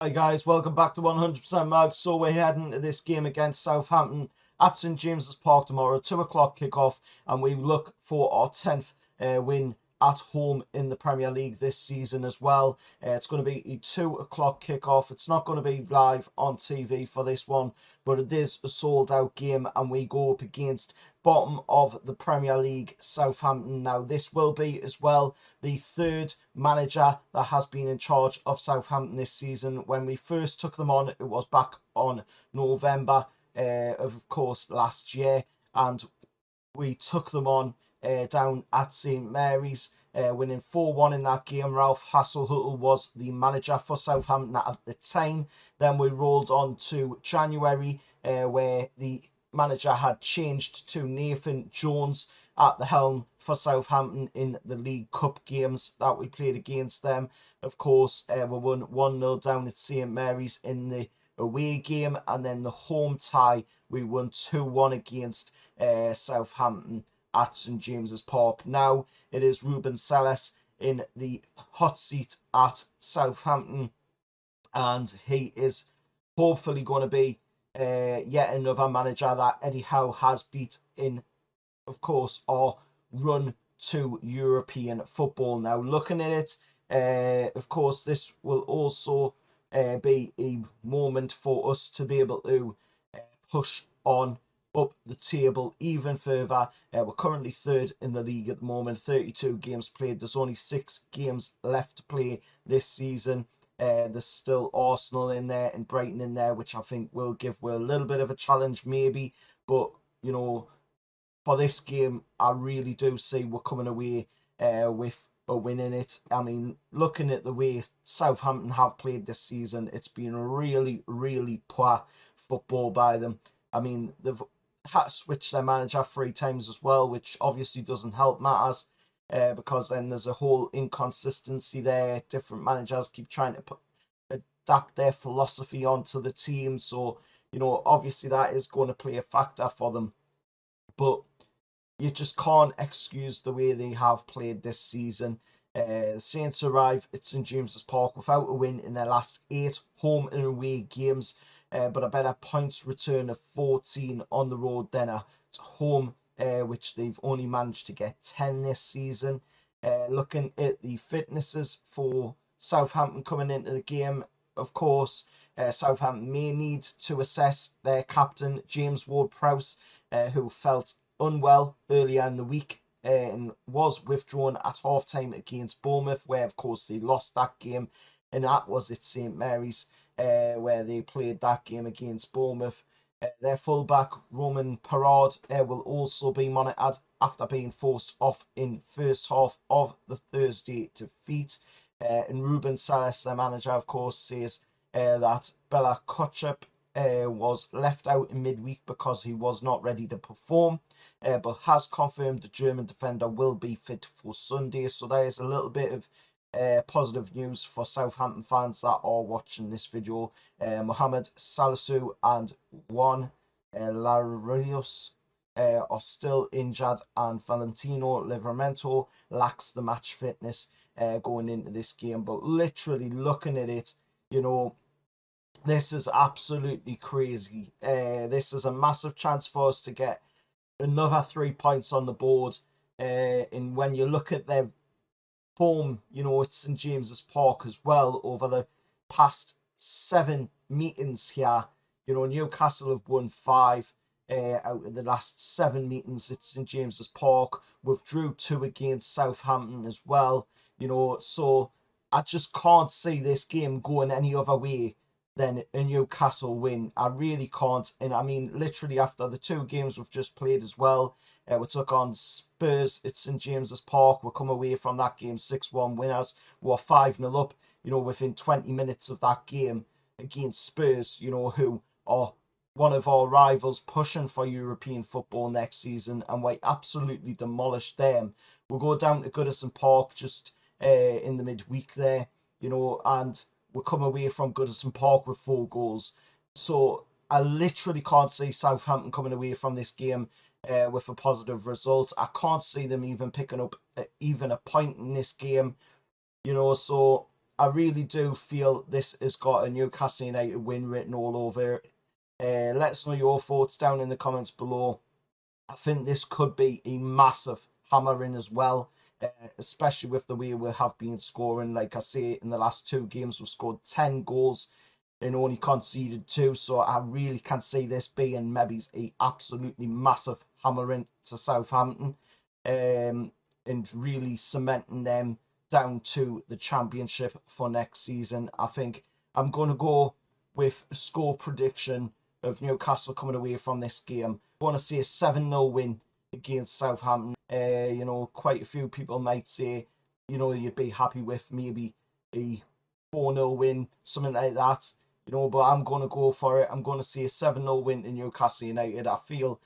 Hi guys, welcome back to 100% Mag. So we're heading to this game against Southampton at St James's Park tomorrow, 2 o'clock kickoff, and we look for our 10th win at home in the Premier League this season as well. It's going to be a 2 o'clock kickoff. It's not going to be live on TV for this one, but it is a sold out game, and we go up against bottom of the Premier League Southampton. Now this will be as well the third manager that has been in charge of Southampton this season. When we first took them on, it was back on November of course last year, and we took them on down at St Mary's, winning 4-1 in that game. Ralph Hasenhüttl was the manager for Southampton at the time. Then we rolled on to January, where the manager had changed to Nathan Jones at the helm for Southampton in the League Cup games that we played against them. Of course, we won 1-0 down at St Mary's in the away game, and then the home tie we won 2-1 against Southampton at St James's Park. Now it is Ruben Selles in the hot seat at Southampton, and he is hopefully going to be yet another manager that Eddie Howe has beat in, of course, our run to European football. Now looking at it, of course, this will also be a moment for us to be able to push on up the table even further. We're currently third in the league at the moment, 32 games played. There's only 6 games left to play this season. There's still Arsenal in there and Brighton in there, which I think will give a little bit of a challenge maybe. But, you know, for this game, I really do see we're coming away with a win in it. I mean, looking at the way Southampton have played this season, it's been really, really poor football by them. I mean, they've had to switch their manager 3 times as well, which obviously doesn't help matters, because then there's a whole inconsistency there. Different managers keep trying to adapt their philosophy onto the team, so obviously that is going to play a factor for them. But you just can't excuse the way they have played this season. Saints arrive at St James's Park without a win in their last 8 home and away games, but a better points return of 14 on the road than at home, which they've only managed to get 10 this season. Looking at the fitnesses for Southampton coming into the game, of course, Southampton may need to assess their captain, James Ward-Prowse, who felt unwell earlier in the week and was withdrawn at half-time against Bournemouth, where of course they lost that game, and that was at St Mary's, where they played that game against Bournemouth. Their fullback Roman Parrard will also be monitored after being forced off in first half of the Thursday defeat. And Ruben Selles, their manager, of course, says that Bela Kotchap was left out in midweek because he was not ready to perform, but has confirmed the German defender will be fit for Sunday. So there is a little bit of positive news for Southampton fans that are watching this video. Mohamed Salisu and Juan Larios are still injured, and Valentino Livramento lacks the match fitness going into this game. But literally looking at it, this is absolutely crazy. This is a massive chance for us to get another 3 points on the board. And when you look at their form, at St James's Park as well over the past 7 meetings here, Newcastle have won 5 out of the last 7 meetings at St James's Park. Withdrew 2 against Southampton as well. So I just can't see this game going any other way than a Newcastle win. I really can't. And I mean, literally after the 2 games we've just played as well, we took on Spurs at St James's Park. We come away from that game 6-1 winners. We were 5-0 up, within 20 minutes of that game against Spurs, who are one of our rivals pushing for European football next season, and we absolutely demolished them. We'll go down to Goodison Park just in the midweek there, and we'll come away from Goodison Park with 4 goals. So I literally can't see Southampton coming away from this game with a positive result. I can't see them even picking up even a point in this game. So I really do feel this has got a Newcastle United win written all over it. Let us know your thoughts down in the comments below. I think this could be a massive hammering as well, especially with the way we have been scoring. Like I say, in the last 2 games, we've scored 10 goals and only conceded 2. So I really can see this being maybe a absolutely massive hammering to Southampton, and really cementing them down to the championship for next season. I think I'm going to go with a score prediction of Newcastle coming away from this game. I want to see a 7-0 win against Southampton. Quite a few people might say, you'd be happy with maybe a 4-0 win, something like that. But I'm going to go for it. I'm going to see a 7-0 win to Newcastle United. I feel,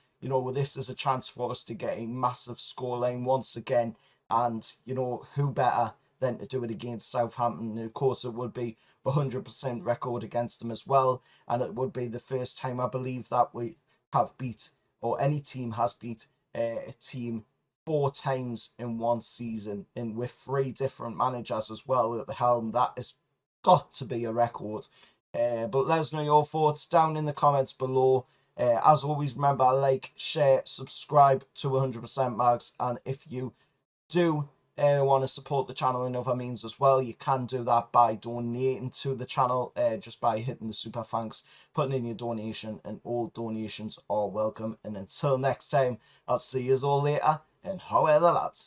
this is a chance for us to get a massive scoreline once again. And, who better than to do it against Southampton? And of course, it would be 100% record against them as well. And it would be the first time, I believe, that we have beat, or any team has beat, a team 4 times in one season, and with 3 different managers as well at the helm. That has got to be a record. But let us know your thoughts down in the comments below. As always, remember, like, share, subscribe to 100% Mags, and if you do want to support the channel in other means as well, you can do that by donating to the channel, just by hitting the super thanks, putting in your donation, and all donations are welcome. And until next time, I'll see you all later, and how are the lads?